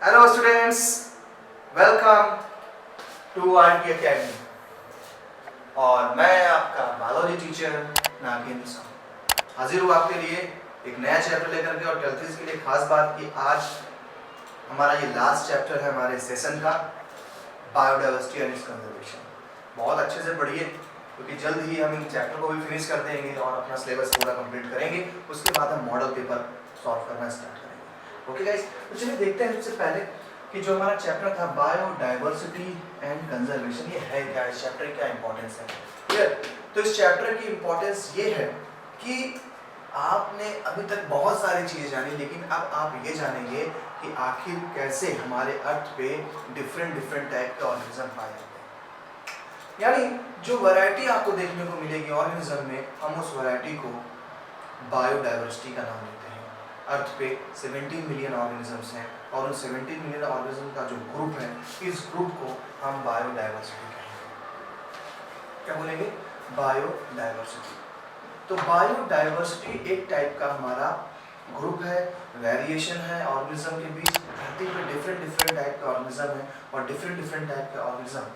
Hello students, welcome to RT academy. और मैं आपका बायोलॉजी टीचर नागिन हाजिर हूँ आपके लिए एक नया चैप्टर लेकर के। और 12th के लिए खास बात कि आज हमारा ये लास्ट चैप्टर है हमारे सेशन का, बायोडाइवर्सिटी एंड इट्स कंजर्वेशन। बहुत अच्छे से पढ़िए क्योंकि जल्द ही हम इन चैप्टर को भी फिनिश कर देंगे और अपना सिलेबस पूरा कंप्लीट करेंगे। उसके बाद हम मॉडल पेपर सॉल्व करना स्टार्ट करेंगे। ओके गाइस, तो चलिए देखते हैं सबसे पहले कि जो हमारा चैप्टर था बायोडाइवर्सिटी एंड कंजर्वेशन, ये है क्या, इस चैप्टर की क्या इंपॉर्टेंस है। क्लियर? तो इस चैप्टर की इंपॉर्टेंस ये है कि आपने अभी तक बहुत सारी चीजें जानी, लेकिन अब आप ये जानेंगे कि आखिर कैसे हमारे अर्थ पे डिफरेंट टाइप के ऑर्गेनिज्म पाए जाते हैं। यानी जो वैरायटी आपको देखने को मिलेगी ऑर्गेनिज्म में, हम उस वैरायटी को बायोडाइवर्सिटी का नाम देते हैं। अर्थ पे 17 मिलियन ऑर्गेनिजम्स हैं और उन 17 मिलियन ऑर्गेनिज्म का जो ग्रुप है, इस ग्रुप को हम बायोडाइवर्सिटी कहेंगे। क्या बोलेंगे? बायोडाइवर्सिटी। तो बायोडाइवर्सिटी एक टाइप का हमारा ग्रुप है, वेरिएशन है ऑर्गेनिज्म के बीच। धरती पे डिफरेंट टाइप के ऑर्गेनिज्म है और डिफरेंट टाइप के ऑर्गेनिज्म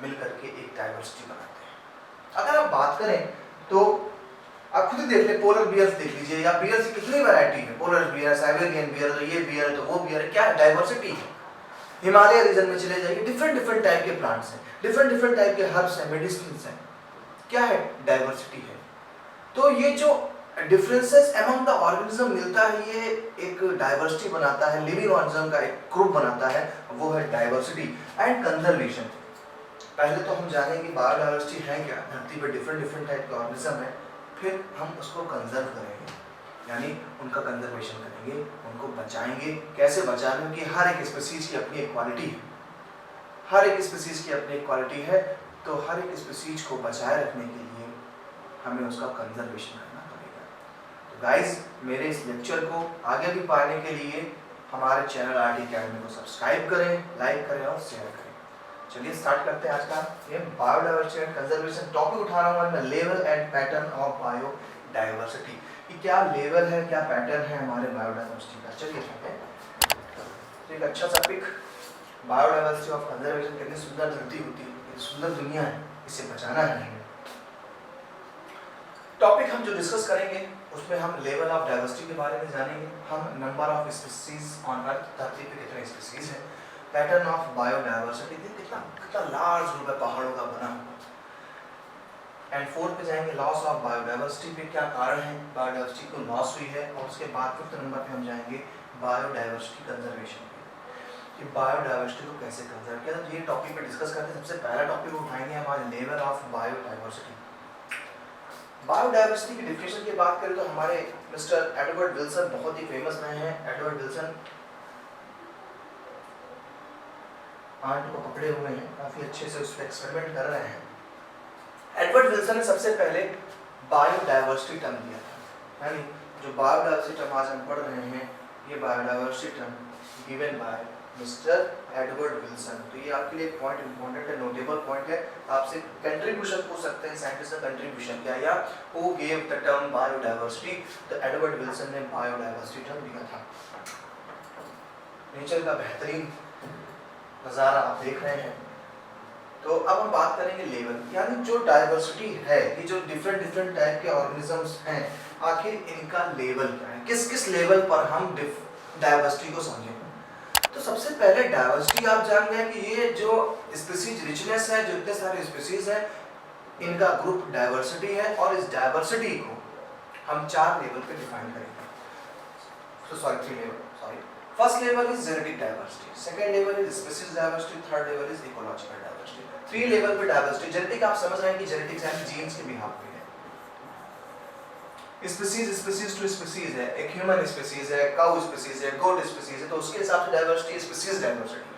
मिलकर के एक डाइवर्सिटी बनाते हैं। अगर आप बात करें तो आप खुद ही देख ले, पोलर बियर्स देख लीजिए, या बियर्स की कितनी वैरायटी है। पोलर बियर, साइबेरियन बियर, तो ये बियर है तो वो बियर है, क्या डाइवर्सिटी है। हिमालय रीजन में चले जाइए, डिफरेंट टाइप के प्लांट्स हैं, डिफरेंट टाइप के हर्ब्स हैं, मेडिसिन हैं, क्या है? डाइवर्सिटी है। तो ये जो डिफरेंसेस अमंग द ऑर्गेनिज्म मिलता है, ये एक डाइवर्सिटी बनाता है, लिविंग ऑर्गेनिज्म का एक ग्रुप बनाता है, वो है डाइवर्सिटी एंड कंजर्वेशन। पहले तो हम जानेंगे बायोडाइवर्सिटी है क्या, धरती पर डिफरेंट टाइप के ऑर्गेनिज्म है, फिर हम उसको कंजर्व करेंगे, यानी उनका कंजर्वेशन करेंगे, उनको बचाएंगे। कैसे बचाएंगे कि हर एक स्पीशीज की अपनी एक क्वालिटी है, हर एक स्पीशीज की अपनी एक क्वालिटी है, तो हर एक स्पीशीज को बचाए रखने के लिए हमें उसका कंजर्वेशन करना पड़ेगा। तो गाइज, मेरे इस लेक्चर को आगे भी पाने के लिए हमारे चैनल आरटी अकेडमी को सब्सक्राइब करें, लाइक करें और शेयर करें। चलिए स्टार्ट करते हैं आज का ये बायोडाइवर्सिटी एंड कंजर्वेशन। टॉपिक उठा रहा हूँ मैं, level and pattern of biodiversity. कि क्या लेवल है, क्या पैटर्न है हमारे बायोडाइवर्सिटी का। चलिए देखते हैं। तो एक अच्छा सा पिक, बायोडाइवर्सिटी ऑफ कंजर्वेशन। कितनी सुंदर धरती होती है, कितनी सुंदर दुनिया है, इसे बचाना है हमें। टॉपिक हम जो डिस्कस करेंगे उसमें हम लेवल ऑफ डाइवर्सिटी के बारे में जानेंगे, हम number of species on earth, धरती पे कितने स्पीशीज है, पैटर्न ऑफ बायोडाइवर्सिटी, कितना लार्ज ग्रुप है पहाड़ों का बना हुआ। एंड 4 पे जाएंगे लॉस ऑफ बायोडाइवर्सिटी पे, क्या कारण है बायोडाइवर्सिटी को लॉस हुई है। और उसके बाद 5th नंबर पे हम जाएंगे बायोडाइवर्सिटी कंजर्वेशन पे, कि बायोडाइवर्सिटी को कैसे कंजर्व किया। तो ये टॉपिक पे डिस्कस करते हैं। सबसे पहला टॉपिक उठाएंगे हमारे लेवल ऑफ बायोडाइवर्सिटी। बायोडाइवर्सिटी की डिफिनेशन की बात करें तो हमारे मिस्टर एडवर्ड विल्सन बहुत ही फेमस रहे हैं। एडवर्ड विल्सन आंट को पकड़े हुए हैं, काफी अच्छे से उस पर एक्सपेरिमेंट कर रहे हैं। एडवर्ड विल्सन ने सबसे पहले बायोडाइवर्सिटी टर्म दिया था, यानी जो बायोडाइवर्सिटी टर्म आज हम पढ़ रहे हैं, ये biodiversity term given by mister Edward Wilson. तो ये आपके लिए एक पॉइंट इंपॉर्टेंट है, नोटेबल पॉइंट है। आपसे कंट्रीब्यूशन पूछ सकते हैं, साइंटिस्ट का कंट्रीब्यूशन क्या, या who gave the term biodiversity. तो एडवर्ड विल्सन ने बायोडाइवर्सिटी टर्म दिया था। नेचर का बेहतरीन नज़ारा आप देख रहे हैं। तो अब हम बात करेंगे लेवल, यानी जो डाइवर्सिटी है, कि जो डिफरेंट टाइप के ऑर्गेनिजम्स हैं, आखिर इनका लेवल क्या है, किस लेवल पर हम डाइवर्सिटी को समझें। तो सबसे पहले डाइवर्सिटी आप जान गए कि ये जो स्पीशीज रिचनेस है, जो इतने सारे स्पीशीज हैं, इनका ग्रुप डाइवर्सिटी है। और इस डाइवर्सिटी को हम 4 लेवल पे डिफाइन करेंगे। तो 3 level, first level is genetic diversity, second level is species diversity, third level is ecological diversity. 3 level पे डाइवर्सिटी। जेनेटिक आप समझ रहे हैं कि जेनेटिक्स यानी जीन्स के बिहाफ पे है। स्पीशीज टू स्पीशीज है, एक ह्यूमन स्पीशीज है, काऊ स्पीशीज है, गोट स्पीशीज है, तो उसके हिसाब से डाइवर्सिटी स्पीशीज डाइवर्सिटी।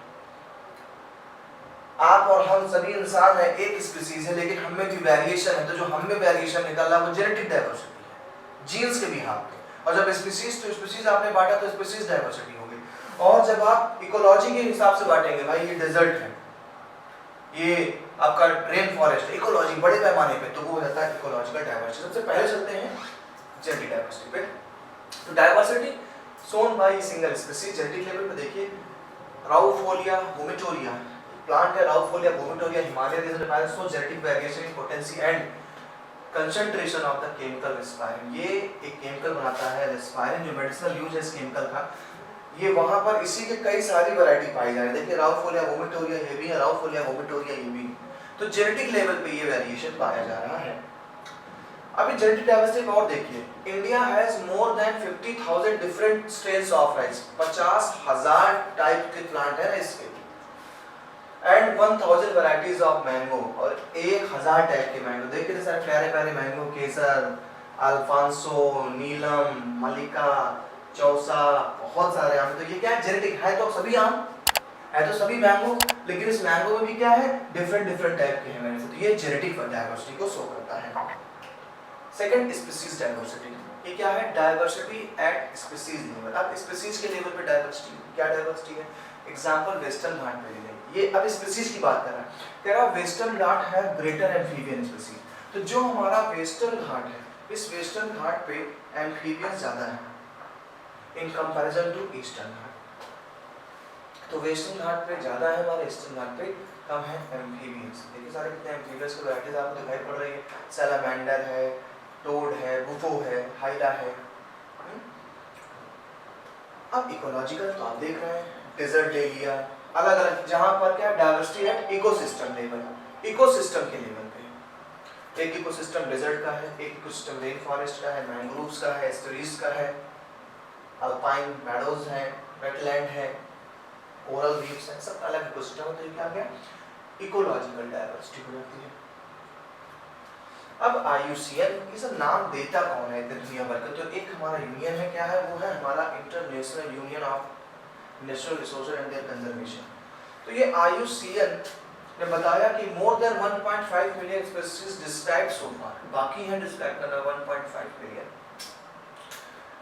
आप और हम सभी इंसान है, एक स्पीशीज है, लेकिन हम में भी वेरिएशन है। तो जो हम में वेरिएशन निकल रहा है वो जेनेटिक डाइवर्सिटी है, जीन्स के बिहाफ पे। और जब स्पीशीज टू स्पीशीज आपने बांटा तो स्पीशीज डाइवर्सिटी हो गई। और जब आप इकोलॉजी के हिसाब से बांटेंगे, भाई ये डेजर्ट है, ये आपका रेन फॉरेस्ट, इकोलॉजी बड़े पैमाने पे, तो वो हो जाता है इकोलॉजिकल डाइवर्सिटी। सबसे पहले चलते हैं जेनेटिक डाइवर्सिटी पे। तो diversity shown by single species. Genetic level पे देखिए राउफोलिया वोमिटोरिया प्लांट है, राउफोलिया वोमिटोरिया हिमालय रीजन में so genetic variation in potency and concentration of the chemical reserpine. ये एक केमिकल बनाता है रेस्पायरिन जो मेडिसिनल यूज है इस केमिकल का। ये वहां पर इसी के कई सारी वैरायटी पाई जा रही है। देखिए राउफोलिया वोमिटोरिया ये भी है, राउफोलिया वोमिटोरिया ये भी। तो जेनेटिक लेवल पे ये वेरिएशन पाया जा रहा है। अभी जेनेटिक डाइवर्सिटी और देखिए, India has more than 50,000 different strains of rice. 50,000 type के प्लांट है इसके एंड 1000 वैरायटीज ऑफ मैंगो और 1000 टाइप के मैंगो। देखिए सारे प्यारे प्यारे मैंगो, केसर, अल्फांसो, नीलम, मलिका, चौसा, बहुत सारे आम। तो ये क्या है, जेनेटिक है तो सभी आम है तो सभी मैंगो, लेकिन इस मैंगो में भी क्या है डिफरेंट डिफरेंट टाइप के हैं। तो ये जेनेटिक डाइवर्सिटी को शो करता है। सेकंड स्पीसीज डाइवर्सिटी, ये क्या है डाइवर्सिटी एट स्पीसीज लेवल। अब स्पीसीज के लेवल पे डाइवर्सिटी क्या डाइवर्सिटी है, एग्जांपल वेस्टर्न घाट पे ले। ये अब स्पीसीज की बात कर रहा है, कह रहा वेस्टर्न घाट है ग्रेटर एम्फीबियन स्पीसीज। तो जो हमारा वेस्टर्न घाट है, इस वेस्टर्न घाट पे एम्फीबियंस ज्यादा है इन कंपैरिजन टू ईस्टर्न घाट। तो वेस्टर्न घाट पे ज्यादा है हमारे, ईस्टर्न घाट पे कम है एम्फीबियंस। देखिए सारे कितने एम्फीबियंस की वैरायटीज आपको दिखाई पड़ रही है। सैलामेंडर है, टोड है, बुफो है, हाइला है। अब इकोलॉजिकल तो आप देख रहे हैं, डेजर्ट एरिया अलग अलग, जहां पर क्या डाइवर्सिटी है इकोसिस्टम लेवल, इकोसिस्टम के लेवल पे। एक इकोसिस्टम डेजर्ट का है, एक इकोसिस्टम रेन फॉरेस्ट का है, मैंग्रोव्स का है, एस्टरीज का है, अल्पाइन मैडोज है, वेटलैंड है, कोरल रीफ्स है, सब अलग इकोसिस्टम है। तो ये क्या गया इकोलॉजिकल डाइवर्सिटी हो जाती है। अब IUCN ये सब नाम देता कौन है इतने दुनिया भर का, तो एक हमारा यूनियन है, क्या है वो है हमारा International Union of Natural Resources and their Conservation. तो ये IUCN ने बताया कि more than 1.5 million species described so far, बाकी हैं डिस्क्राइब करना 1.5 million.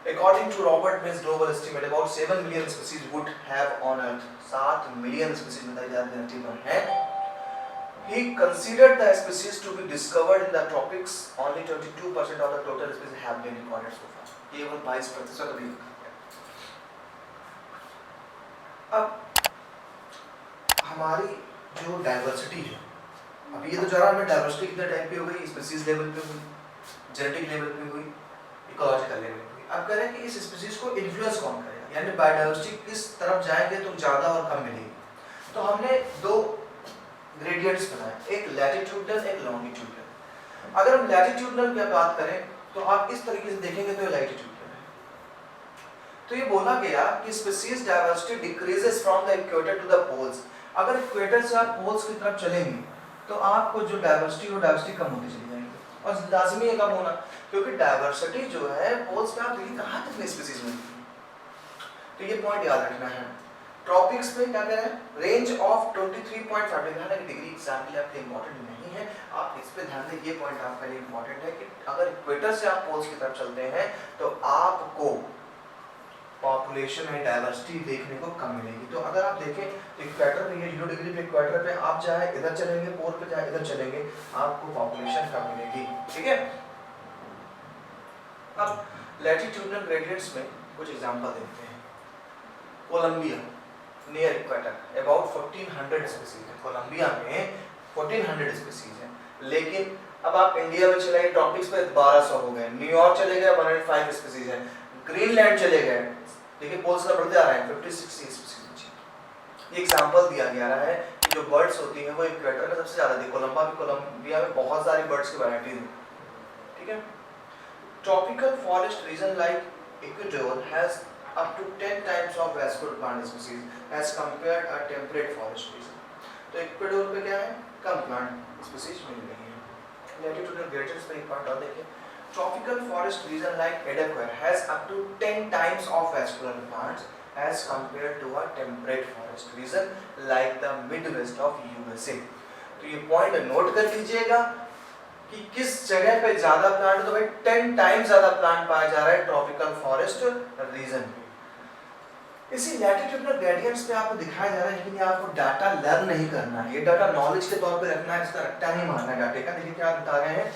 According to Robert Mills global estimate about 7 million species would have on earth, 7 million species बताई जा रही है धरती पर है। He considered the species to be discovered in the tropics. Only 22% of the total species have been recorded so far. केवल 22% अभी। अब हमारी जो डाइवर्सिटी है, अब ये तो जरा हमें डाइवर्सिटी कितने टाइप की हो गई, स्पीसीज लेवल पे हुई, जेनेटिक लेवल पे हुई, इकोलॉजिकल लेवल पे हुई। अब कह रहे हैं कि इस स्पीसीज को इन्फ्लुएंस कौन करेगा, यानी बायोडाइवर्सिटी किस तरफ जाएंगे तो ज्यादा और कम मिलेगी। तो हमने दो ग्रेडियंट्स बनाए, एक लैटिट्यूडनल एक लॉन्गिट्यूडनल। अगर हम लैटिट्यूडनल की बात करें तो आप इस तरीके से देखेंगे तो ये लैटिट्यूडनल है। तो ये बोला गया कि species diversity decreases from the equator to the poles. अगर इक्वेटर से आप पोल्स की तरफ चलेंगे तो आपको जो डाइवर्सिटी वो डाइवर्सिटी कम होती चली जाएगी, और लाजमी है कम होना, क्योंकि डाइवर्सिटी जो है पोल्स पे आप देखिए कहाँ कितनी स्पीसीज मिलती है। तो ये पॉइंट याद रखना है। ट्रॉपिक्स पे क्या कह रहे हैं, रेंज ऑफ 23.5 डिग्री एग्जाम के लिए आपके इंपॉर्टेंट नहीं है, आप इस पे ध्यान दें। ये पॉइंट आपके लिए इंपॉर्टेंट है कि अगर इक्वेटर से आप पोल्स की तरफ चलते हैं तो आपको पॉपुलेशन में डाइवर्सिटी देखने को कम मिलेगी। तो अगर आप देखें तो इक्वेटर पे ये 0 डिग्री पे इक्वेटर पे आप चाहे इधर चलेंगे, पोल पे चाहे इधर चलेंगे, आपको पॉपुलेशन कम मिलेगी। ठीक है। अब लैटिट्यूडनल ग्रेडियंट्स में कुछ एग्जांपल देखते हैं। Colombia near equator about 1400 species है, कोलंबिया में 1400 स्पीसीज है। लेकिन अब आप इंडिया में चले गए ट्रॉपिक्स पे 1200 हो गए, न्यूयॉर्क चले गए 105 स्पीसीज है, ग्रीनलैंड चले गए, देखिए पोल्स का बढ़ते आ रहा है 50-60 स्पीसीज। ये एग्जांपल दिया गया है कि जो बर्ड्स होती हैं वो इक्वेटर में सबसे ज्यादा थी। कोलंबिया में बहुत सारी बर्ड्स की वैरायटीज हैं। ठीक है। Tropical forest region like Ecuador has up to 10 times of vascular plant species as compared a temperate forest region। तो इक्वेडोर पे क्या है, कम प्लांट स्पीसीज मिल रही है। लैटिट्यूडनल ग्रेडियंट्स पे एक पॉइंट और देखिए, ट्रॉपिकल फॉरेस्ट रीजन लाइक एडेक्वेर has up to 10 times of vascular plants as compared to a temperate forest region like the midwest of USA। तो ये पॉइंट नोट कर लीजिएगा कि किस जगह पे ज्यादा प्लांट, तो भाई 10 टाइम्स ज्यादा प्लांट पाया जा रहा है ट्रॉपिकल फॉरेस्ट रीजन में। इसी लैटिट्यूडनल ग्रेडियंट्स पे आपको दिखाया जा रहा है, लेकिन ये आपको डाटा लर्न नहीं करना है, ये डाटा नॉलेज के तौर पे रखना है, इसका रट्टा नहीं मारना है डाटे का। देखिए क्या बता रहे हैं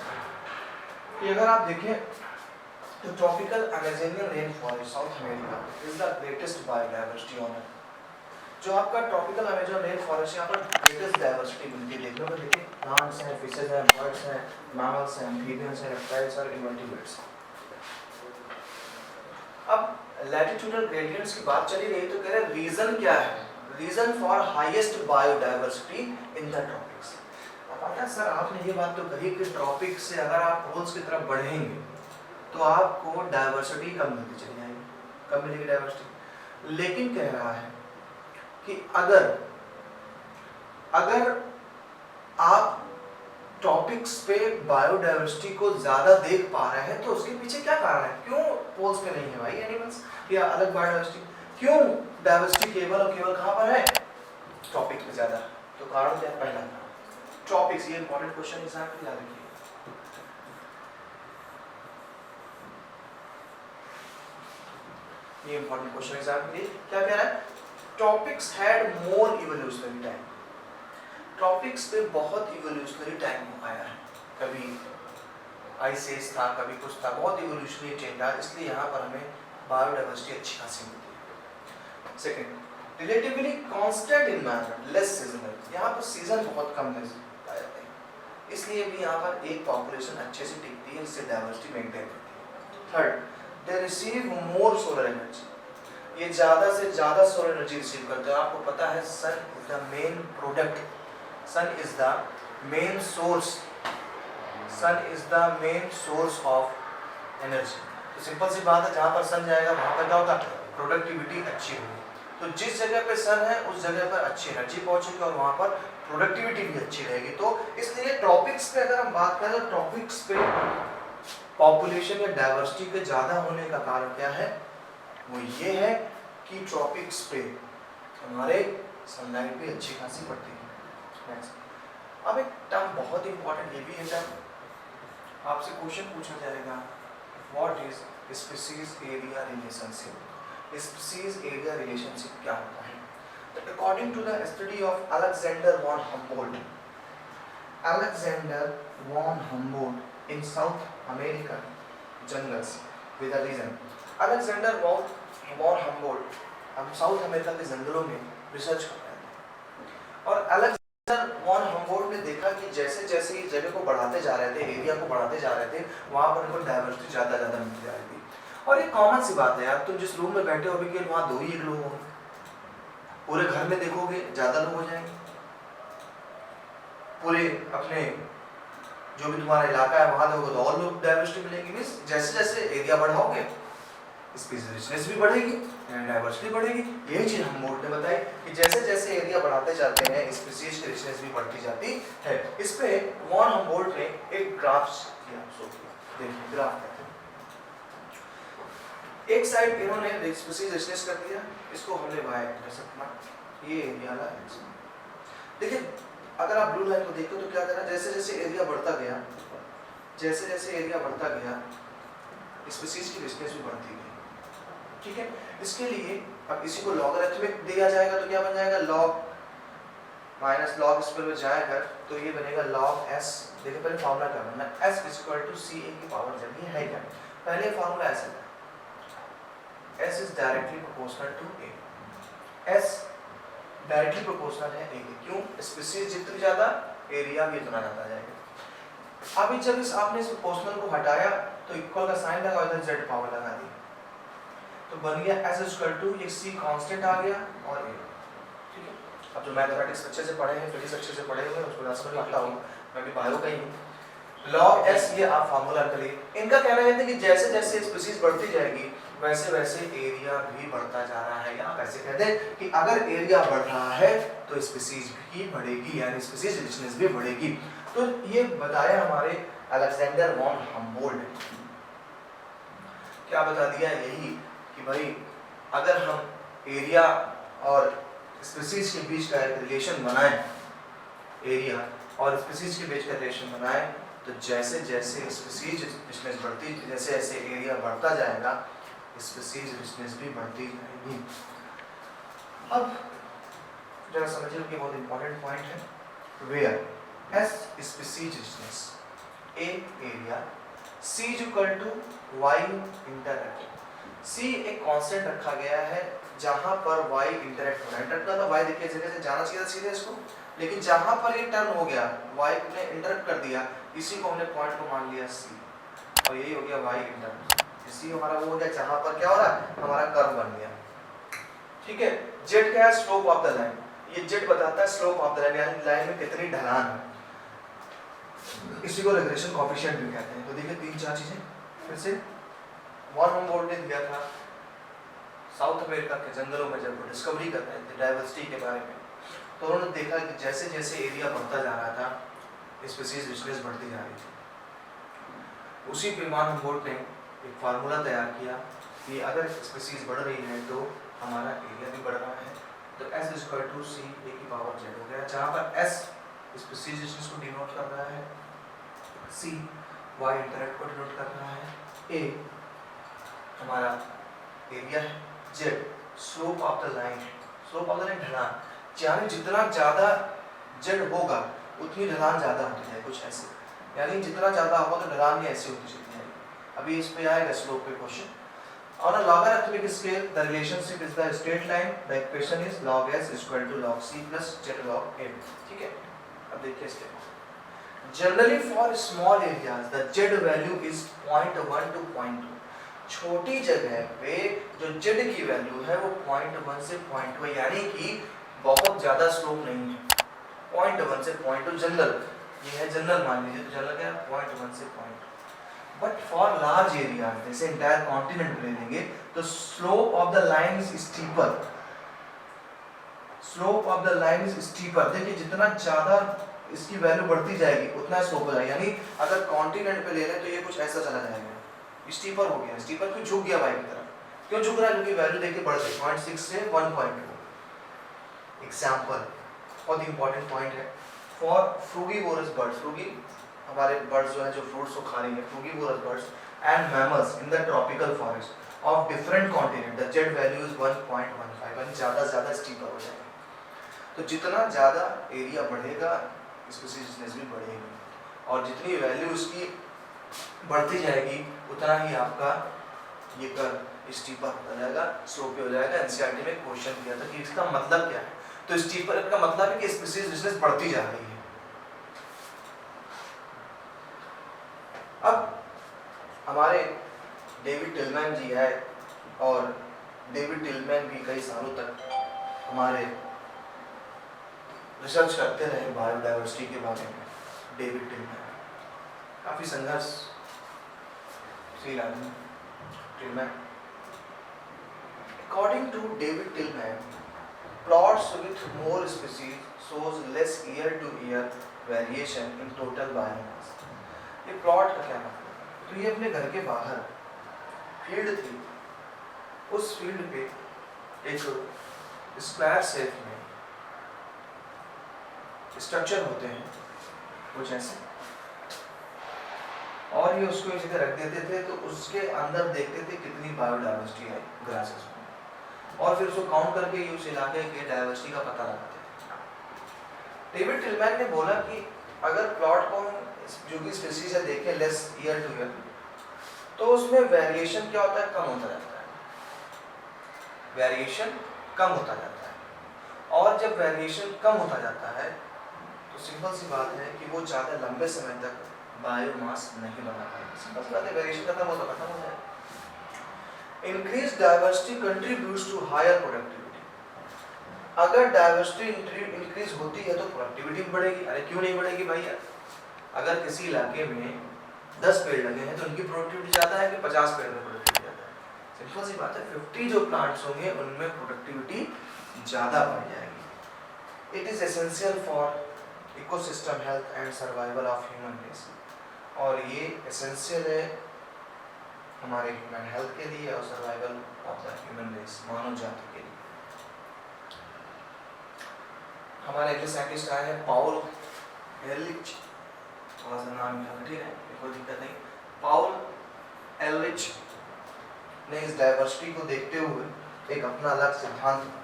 कि अगर आप देखें The tropical Amazonian rainforest, South America, is the greatest biodiversity on earth. जो आपका ट्रॉपिकल अमेजन रेन फॉरेस्ट यहाँ पर ग्रेटेस्ट डाइवर्सिटी मिलती है देखने को। देखिए प्लांट्स हैं, फिशेज हैं, बर्ड्स हैं, मैमल्स हैं, एम्फीबियंस हैं, रेप्टाइल्स और इनवर्टिब्रेट्स। अब लैटिट्यूडल ग्रेडियंट्स की बात चली रही तो कह रहे रीजन क्या है, reason for highest biodiversity in the tropics. अब आता सर आपने ये बात तो कही कि ट्रॉपिक से अगर आप पोल्स की तरफ बढ़ेंगे तो आपको डाइवर्सिटी कम मिलती चली जाएगी, कम मिलेगी डाइवर्सिटी। लेकिन कह रहा है कि अगर आप टॉपिक्स पे बायोडाइवर्सिटी को ज्यादा देख पा रहे हैं तो उसके पीछे क्या कारण है, क्यों पोल्स पे नहीं है भाई एनिमल्स या अलग बायोडाइवर्सिटी, क्यों डाइवर्सिटी केवल और केवल कहां पर है, टॉपिक पे ज्यादा। तो कारण क्या है, पहला कारण टॉपिक्स। ये इंपॉर्टेंट क्वेश्चन एग्जाम में याद रखिए। ये इंपॉर्टेंट क्वेश्चन एग्जाम के लिए क्या कह रहा है, topics had more evolutionary time. Topics पे बहुत इवोल्यूशनरी टाइम आया है, कभी आइस एज था, कभी कुछ था, बहुत इवोल्यूशनरी चेंज था, इसलिए यहाँ पर हमें बायोडाइवर्सिटी अच्छी खासी मिलती है। Second, relatively constant environment, less seasonal. यहाँ पर सीजन बहुत कम पाए जाते हैं, इसलिए भी यहाँ पर एक पॉपुलेशन अच्छे से टिकती है, इससे डाइवर्सिटी मेंटेन रहती है। Third, they receive more solar energy. ये ज़्यादा से ज़्यादा सोलर एनर्जी रिसीव करते हैं। आपको पता है sun is the main product, sun is the main source, sun is the main source of energy. तो सिंपल सी बात है, जहाँ पर सन जाएगा वहाँ पर क्या होगा, प्रोडक्टिविटी अच्छी होगी। तो जिस जगह पे सन है उस जगह पर अच्छी एनर्जी पहुँचेगी और वहाँ पर प्रोडक्टिविटी भी अच्छी रहेगी। तो इसलिए टॉपिक्स पे अगर हम बात करें तो टॉपिक्स पे पॉपुलेशन या डाइवर्सिटी के ज़्यादा होने का कारण क्या है, वो ये है कि ट्रॉपिक्स पे हमारे सनलाइट भी अच्छी खासी पड़ती है। नेक्स्ट, अब एक टर्म बहुत इंपॉर्टेंट ये भी है, जब आपसे क्वेश्चन पूछा जाएगा what is species area relationship. Species area relationship क्या होता है? According to the study of Alexander von Humboldt, Alexander von Humboldt in South American jungles with a reason. Alexander von Humboldt हम साउथ अमेरिका के जंगलों में research कर रहे थे और अलेक्जेंडर वॉन हम्बोल्ट ने देखा कि जैसे जैसे इस जगह को बढ़ाते जा रहे थे, एरिया को बढ़ाते जा रहे थे, वहाँ पर उनको डाइवर्सिटी ज़्यादा मिलती जा रही थी। और एक कॉमन सी बात है यार, तुम जिस रूम में बैठे हो केवल वहाँ 2 ही एक लोग होंगे, पूरे घर में देखोगे ज़्यादा लोग हो जाएंगे, पूरे अपने जो भी तुम्हारा इलाका है वहाँ देखोगे तो और लोग डाइवर्सिटी मिलेगी। मीन्स जैसे जैसे एरिया बढ़ाओगे स्पीशीज रिचनेस भी बढ़ेगी, डाइवर्सिटी बढ़ेगी। यही चीज हम्बोल्ट ने बताई कि जैसे जैसे एरिया बढ़ाते जाते हैं स्पीशीज की रिचनेस भी बढ़ती जाती है। इस पे वॉन हम्बोल्ट ने एक ग्राफ किया, देखिए ग्राफ है। एक साइड इन्होंने स्पीशीज रिचनेस कर दिया, इसको हमने वाई एक्स रखना, ये एरिया ला एक्स। देखिए अगर आप ब्लू लाइन को देखो तो क्या करना, जैसे जैसे एरिया बढ़ता गया, जैसे जैसे एरिया बढ़ता गया स्पीशीज की रिचनेस भी बढ़ती गई। ठीक है, इसके लिए अब इसी को लॉगरिथमिक दिया जाएगा तो क्या बन जाएगा, लॉग माइनस लॉग इस पर जाएगा तो ये बनेगा लॉग एस। देखिए पहले फार्मूला क्या बनना है, एस इक्वल टू सी ए की पावर जब ये है क्या, पहले फार्मूला ऐसा है, S is directly proportional to A. S directly proportional है ए, क्यों, स्पीशीज जितनी ज्यादा एरिया भी उतना ज्यादा जाएगा। अभी जब इस आपने इस प्रोपोर्शनल को हटाया तो इक्वल का साइन लगा, इधर जेड पावर लगा दी, तो बन गया एस इक्वल टू ये सी कांस्टेंट आ गया और ए। ठीक है, अब जो मैथमेटिक्स अच्छे से पढ़े हैं, फिजिक्स अच्छे से पढ़े हुए हैं, उसको ना समझ आता हूँ, मैं भी बायो का ही हूँ। लॉग एस ये आप फार्मूला कर लिए। इनका कहना है कि जैसे जैसे स्पीशीज बढ़ती जाएगी वैसे वैसे एरिया भी बढ़ता जा रहा है। यहाँ कैसे कहते हैं कि अगर एरिया बढ़ रहा है तो स्पीशीज भी बढ़ेगी, यानी स्पीशीज रिचनेस भी बढ़ेगी। तो ये बताया हमारे अलेक्जेंडर वॉन हम्बोल्ट ने। क्या बता दिया, यही कि भाई अगर हम एरिया और स्पीशीज के बीच का एक रिलेशन बनाएं, एरिया और स्पीशीज के बीच का रिलेशन बनाएं, तो जैसे जैसे स्पीशीज रिचनेस बढ़ती, जैसे जैसे एरिया बढ़ता जाएगा स्पीशीज रिचनेस भी बढ़ती जाएगी। अब जरा समझिए कि बहुत इंपॉर्टेंट पॉइंट है, where S species richness, A area, C is equal to y interact. C एक कांस्टेंट रखा गया है जहां पर y इंटरएक्ट हो रहा है। इंटरएक्ट का y देखिए जगह से जाना चाहिए था सीधे इसको, लेकिन जहां पर ये टर्न हो गया y ने इंटरएक्ट कर दिया, इसी को हमने पॉइंट को मान लिया C, और यही हो गया y इंटरएक्ट। C हमारा वो हो गया जहां पर क्या हो रहा है, हमारा कर्व बन गया। ठीक है, z क्या है, स्लोप ऑफ द लाइन। ये z बताता है स्लोप ऑफ द लाइन, यानी लाइन में कितनी ढलान है। इसी को रिग्रेशन कोएफिशिएंट भी कहते हैं। तो देखिए तीन चार चीजें फिर से। वन हमबोल्ट ने दिया था साउथ अमेरिका के जंगलों में जब वो डिस्कवरी कर रहे थे डाइवर्सिटी के बारे में, तो उन्होंने देखा कि जैसे जैसे एरिया बढ़ता जा रहा था, स्पीशीज रिचनेस बढ़ती जा रही थी। उसी पे वन हमबोल्ट ने एक फार्मूला तैयार किया कि अगर स्पीशीज बढ़ रही है तो हमारा एरिया भी बढ़ रहा है। तो S = C a⁻z हो गया, जहाँ पर S स्पीशीज रिचनेस को डिनोट कर रहा है, C y इंटरएक्ट को डिनोट कर रहा है, A हमारा एरिया है, Z slope of the line, slope of the line ढलान, यानी जितना ज्यादा Z होगा उतनी ढलान ज्यादा होती है, कुछ ऐसे, यानी जितना ज्यादा होगा तो ढलान भी ऐसे होती चली जाएगी। अभी इस पे आएगा स्लोप पे question. On a logarithmic scale, the relationship is the straight line. The equation is log s equal to log c plus z log m. ठीक है, अब देखिए step. Generally for small areas, the z value is 0.1 to 0.2. छोटी जगह पे जो z की value है वो 0.1 से 0.2, यानी कि बहुत ज्यादा स्लोप नहीं है। 0.1 से 0.2 जनरल, ये है जनरल मान लीजिए, तो जनरल क्या है 0.1 से 0.2। बट फॉर लार्ज एरिया जैसे इंटायर कॉन्टिनेंट ले लेंगे तो slope of the line is steeper, slope of the line is steeper. देखिए जितना ज्यादा इसकी वैल्यू बढ़ती जाएगी उतना स्लोप हो जाएगा, यानी अगर कॉन्टिनेंट पे ले लें तो ये कुछ ऐसा चला जाएगा, स्टीपर हो गया। स्टीपर क्यों झुक गया बाई की तरफ, क्यों झुक रहा है, क्योंकि वैल्यू देखिए बढ़ गई 0.6 से 1.2। एग्जाम्पल, बहुत इंपॉर्टेंट पॉइंट है। फॉर फ्रूगीवोरस बर्ड्स, फ्रूगी हमारे बर्ड्स जो है जो फ्रूट्स को खा रही है, frugivorous birds and mammals in the tropical forest of different continent, the z value is 1.15, यानी ज्यादा ज्यादा स्टीपर हो जाएगा। तो जितना ज्यादा एरिया बढ़ेगा स्पीशीज भी बढ़ेगी, और जितनी वैल्यू उसकी बढ़ती जाएगी उतना ही आपका ये कर्व स्टीपर होता जाएगा, स्लोपी हो जाएगा। एनसीईआरटी में क्वेश्चन दिया था कि इसका मतलब क्या है, तो स्टीपर का मतलब है कि स्पीशीज रिचनेस बढ़ती जा रही है। अब हमारे डेविड टिलमैन जी है, और डेविड टिलमैन भी कई सालों तक हमारे रिसर्च करते रहे बायोडाइवर्सिटी के बारे में। डेविड टिलमैन काफी संघर्षशील आदमी Tilman. According to David Tillman, plots with more species shows less year-to-year variation in total biomass. ये प्लॉट का क्या मतलब है? तो ये अपने घर के बाहर फील्ड थी, उस फील्ड पे एक स्क्वायर शेप में स्ट्रक्चर होते हैं कुछ ऐसे, और ये उसको एक जगह रख देते थे, तो उसके अंदर देखते थे कितनी बायोडाइवर्सिटी है ग्रासेस में, और फिर उसको काउंट करके ये उस इलाके के डाइवर्सिटी का पता लगाते थे। डेविड टिलमैन ने बोला कि अगर प्लॉट को जो भी स्पीशीज है देखें लेस ईयर टू ईयर, तो उसमें वेरिएशन क्या होता है, कम होता जाता है, वेरिएशन कम होता जाता है। और जब वेरिएशन कम होता जाता है तो सिंपल सी बात है कि वो ज़्यादा लंबे समय तक बायोमास नहीं बना पाएगा। सिंपल सी बात है, वेरिएशन खत्म हो जाए। Increase diversity contributes to higher productivity. अगर डाइवर्सिटी इंक्रीज होती है तो प्रोडक्टिविटी बढ़ेगी। अरे क्यों नहीं बढ़ेगी भैया, अगर किसी इलाके में 10 पेड़ लगे हैं तो उनकी प्रोडक्टिविटी ज़्यादा है कि 50 पेड़ में प्रोडक्टिविटी ज़्यादा है। सिंपल सी बात है, 50 जो प्लांट्स होंगे उनमें प्रोडक्टिविटी ज़्यादा बढ़ जाएगी। It is essential for ecosystem health and survival of human race, और ये एसेंशियल है हमारे ह्यूमन हेल्थ के लिए और survival of the human race, मानव जाति के लिए। हमारे अगले साइंटिस्ट आए हैं पाउल एहरलिच, थोड़ा सा नाम याद ठीक है, कोई दिक्कत नहीं। पाउल एहरलिच ने इस डाइवर्सिटी को देखते हुए एक अपना अलग सिद्धांत बनाया।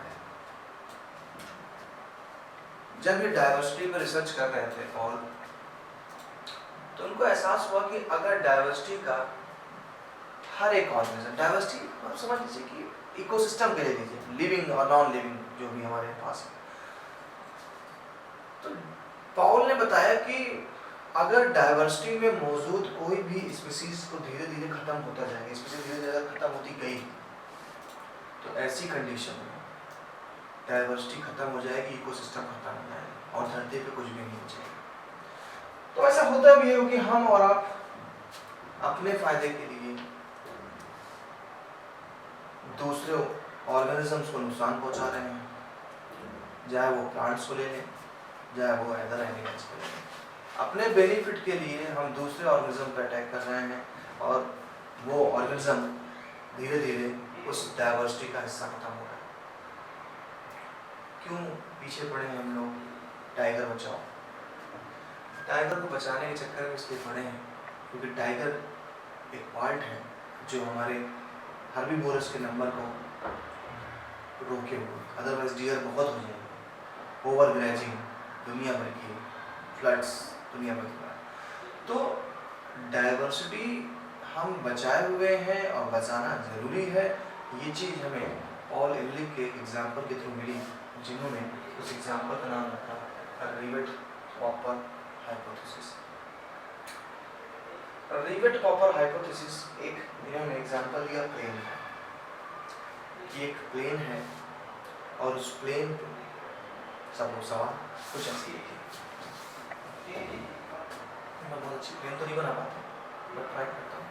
जब ये डाइवर्सिटी पर रिसर्च कर रहे थे पाउल, तो उनको एहसास हुआ कि अगर डाइवर्सिटी का हर एक ऑर्गेनिज्म, डाइवर्सिटी आप समझ लीजिए कि इकोसिस्टम के ले लीजिए, लिविंग और नॉन लिविंग जो भी हमारे पास है, तो पॉल ने बताया कि अगर डाइवर्सिटी में मौजूद कोई भी स्पीसीज को धीरे धीरे खत्म होता जाएगा, स्पीसीज धीरे धीरे खत्म होती गई, तो ऐसी कंडीशन में डाइवर्सिटी खत्म हो जाएगी, इकोसिस्टम खत्म हो जाएगा और धरती पे कुछ भी नहीं बचेगा। तो ऐसा होता भी है कि हम और आप अपने फायदे के लिए दूसरे ऑर्गेनिजम्स को नुकसान पहुंचा रहे हैं, चाहे वो प्लांट्स को ले लें, चाहे वो अदर एनिमल्स को ले लें। अपने बेनिफिट के लिए हम दूसरे ऑर्गेनिज्म पर अटैक कर रहे हैं और वो ऑर्गेनिज्म धीरे धीरे उस डाइवर्सिटी का हिस्सा खत्म हो रहा है। क्यों पीछे पड़े हैं हम लोग? टाइगर बचाओ। टाइगर को बचाने के चक्कर में इसलिए पड़े हैं क्योंकि टाइगर एक पार्ट है जो हमारे हर्बीवोरस के नंबर को रोके हुए, अदरवाइज डियर बहुत हो जाएंगे, ओवर ग्रेजिंग दुनिया भर की, फ्लड्स दुनिया भर की। तो डाइवर्सिटी हम बचाए हुए हैं और बचाना ज़रूरी है। ये चीज़ हमें पॉल एहरलिच के एग्जाम्पल के थ्रू मिली, जिन्होंने उस एग्जाम्पल का नाम रखा रिवेट-कॉपर हाइपोथेसिस। रिवेट-कॉपर हाइपोथेसिस एक इन्होंने एग्जाम्पल लिया प्लेन का। ये एक प्लेन है और उस प्लेन पे सब सवाल कुछ ऐसी है। मैं बहुत अच्छी प्लेन तो नहीं बना पाता, बट ट्राई करता हूँ।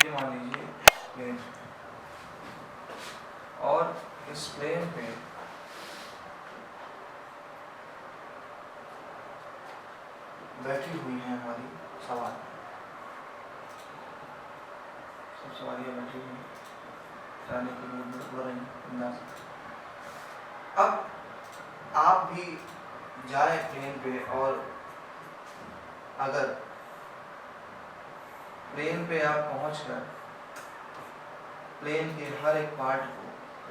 ये मान लीजिए प्लेन, और इस प्लेन पे बैठी हुई है हमारी सवाल, सब सवारियाँ बैठी हुई हैं, जाने के लिए उड़ रही हैं। अब आप भी जाए प्लेन पे और अगर प्लेन पे आप पहुंचकर प्लेन के हर एक पार्ट को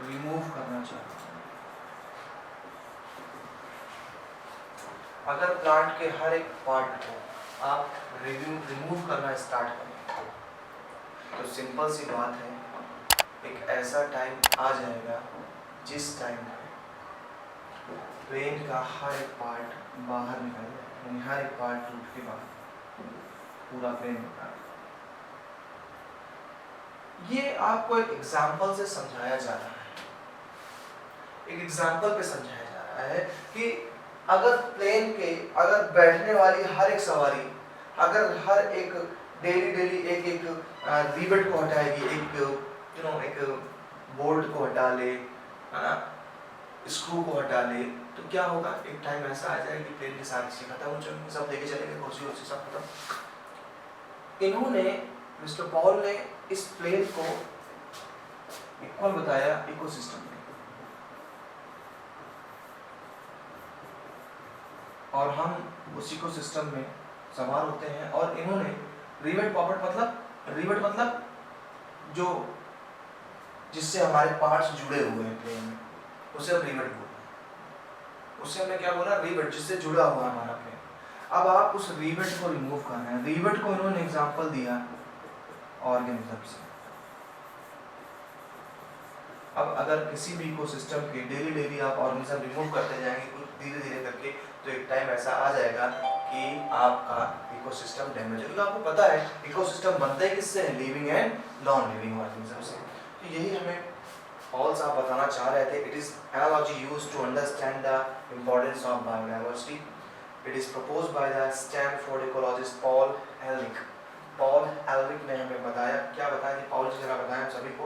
रिमूव करना चाहते हैं, अगर प्लांट के हर एक पार्ट को आप रिमूव करना स्टार्ट करें, तो सिंपल सी बात है, एक ऐसा टाइम आ जाएगा जिस टाइम प्लेन का हर एक पार्ट बाहर निकल जाएगा, यानी हर एक पार्ट टूट के बाहर पूरा प्लेन निकल। ये आपको एक एग्जाम्पल से समझाया जा रहा है, एक एग्जाम्पल पे समझाया जा रहा है कि अगर प्लेन के अगर बैठने वाली हर एक सवारी अगर हर एक डेली एक रिवेट को हटाएगी, एक बोल्ट को हटा ले, है ना, स्क्रू को हटा ले, तो क्या होगा? एक टाइम ऐसा आ जाएगा कि प्लेन की सारी चीजें खत्म हो जाएंगी, सब लेके चलेंगे, कुर्सी सब खत्म। इन्होंने मिस्टर पॉल ने इस प्लेन को इक्वल बताया इकोसिस्टम में, और हम उस इकोसिस्टम में सवार होते हैं। और इन्होंने रिवेट मतलब जो जिससे हमारे पार्ट्स जुड़े हुए हैं प्लेन में, उसे हम रिवेट बोलते हैं। उससे हमने क्या बोला? रिवेट, जिससे जुड़ा हुआ हमारा प्लेन। अब आप उस रिवेट को रिमूव करना है। रिवेट को इन्होंने एग्जांपल दिया ऑर्गेनिज्म से। अब अगर किसी भी इकोसिस्टम के डेली आप ऑर्गेनिज्म रिमूव करते जाएंगे कुछ धीरे करके, तो एक टाइम ऐसा आ जाएगा कि आपका इकोसिस्टम डैमेज होगा। आपको पता है इकोसिस्टम बनता है किससे? Living and non living organism से। तो यही हमें पॉल साहब बताना चाह रहे थे। It is analogy used to understand the importance of biodiversity. It is proposed by the Stanford ecologist Paul Ehrlich. Paul Ehrlich ने हमें बताया, क्या बताया कि पॉल जी ने बताया हम सभी को।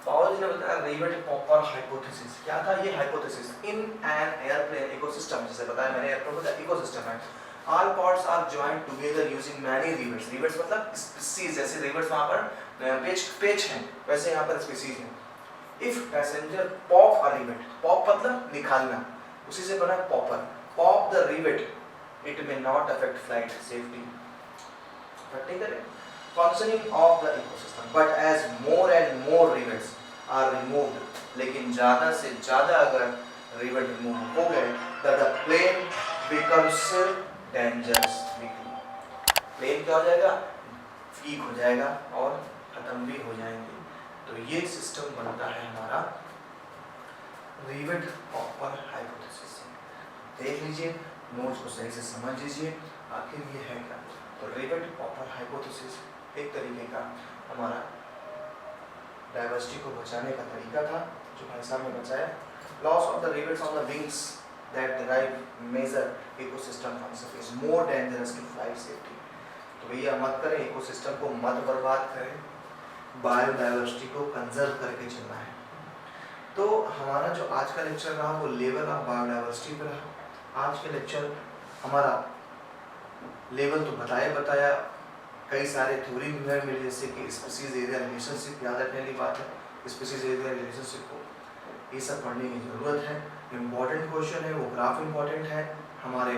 पॉल जी ने बताया रिवेट-कॉपर हाइपोथेसिस। क्या था ये hypothesis? In an airplane ecosystem, जिसे बताया मैंने एयरप्लेन का इकोसिस्टम है, all parts are joined together using many rivets. Rivets मतलब स्पीसीज, जैसे रिवेट्स वहाँ पर पेच हैं, वैसे यहाँ पर स्पीसीज हैं। If passenger pop a rivet, pop मतलब निकालना, उसी से बना popper, pop the rivet it may not affect flight safety. But take a functioning of the ecosystem. But as more and more rivets are removed, लेकिन ज़्यादा से ज़्यादा अगर रिवेट रिमूव हो गए, that the plane becomes dangerous. Plane क्या हो जाएगा? वीक हो जाएगा और खत्म भी हो जाएंगे. तो ये सिस्टम बनता है हमारा रिवेट पॉपर हाइपोथेसिस. देख लीजिए, नोट्स को सही से समझ लीजिए, आखिर ये है क्या. तो रिवेट पॉपर हाइपोथेसिस एक तरीके का हमारा डाइवर्सिटी को बचाने का तरीका था, जो भाई साहब ने बचाया. Loss of the rivets on the wings that derive major ecosystem function is more dangerous to flight safety. तो भैया मत करें, इकोसिस्टम को मत बर्बाद करें, बायोडाइवर्सिटी को कंजर्व करके चलना है. तो हमारा जो आज का लेक्चर रहा वो लेवल ऑफ बायोडाइवर्सिटी पे रहा. आज के लेक्चर हमारा लेवल तो बताया, कई सारे थ्योरी भी है मिले, जैसे कि स्पीसीज एरिया रिलेशनशिप, याद रखने वाली बात है. स्पीसीज एरिया रिलेशनशिप को ये सब पढ़ने की ज़रूरत है. इम्पॉर्टेंट क्वेश्चन है, वो ग्राफ इम्पॉर्टेंट है, हमारे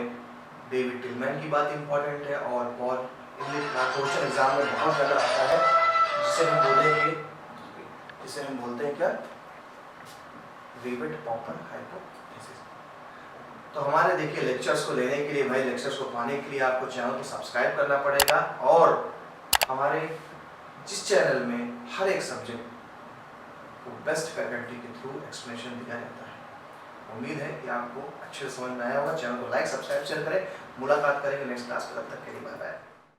डेविड टिलमैन की बात इम्पॉर्टेंट है, और पॉल इलिट का क्वेश्चन एग्जाम में बहुत ज़्यादा आता है, जिसे हम बोलते हैं क्या, रिवेट पॉपर हाइपोथेसिस. तो हमारे देखिए लेक्चर्स को लेने के लिए, भाई लेक्चर्स को पाने के लिए आपको चैनल को सब्सक्राइब करना पड़ेगा, और हमारे जिस चैनल में हर एक सब्जेक्ट को बेस्ट फैकल्टी के थ्रू एक्सप्लेनेशन दिया जाता है. उम्मीद है कि आपको अच्छे से समझ में आया होगा. चैनल को लाइक, सब्सक्राइब, शेयर करें. मुलाकात करेंगे नेक्स्ट क्लास में. तब तक के लिए बाय बाय.